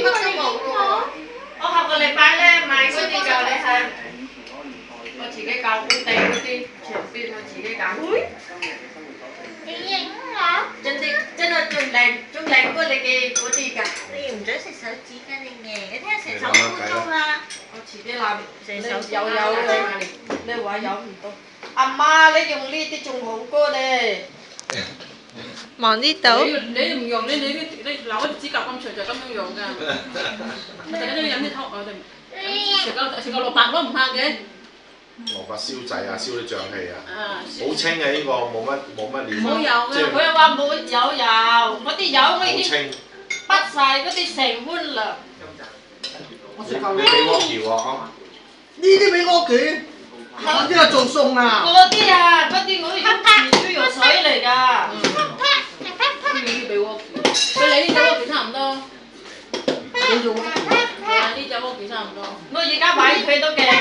乜都冇喎。我下個禮拜咧買嗰啲教你睇，我自己教本地嗰啲長邊我自己搞。你影我？真係仲靚過你嘅嗰啲㗎。你唔准食手指㗎你嘅，你聽日成手污糟啦。我自己攬，成手有你話有唔到。阿媽，你用呢啲仲好過咧。望呢度。你唔用你嗱我指甲咁長就咁樣用㗎。我哋嗰啲飲啲湯我哋食個蘿蔔都唔怕嘅。蘿蔔燒仔啊，燒啲脹氣啊，好清嘅呢個冇乜料。冇油㗎。佢話冇油，嗰啲油我已經清。畢晒嗰啲成碗啦。你俾我調啊！呢啲俾我卷，嗰啲係做餸啊！嗰啲我已經全豬肉水嚟㗎。呢啲俾我調，俾你呢隻鍋調差唔多。你做乜？係啊，呢隻鍋調差唔多。我而家買佢都驚啊！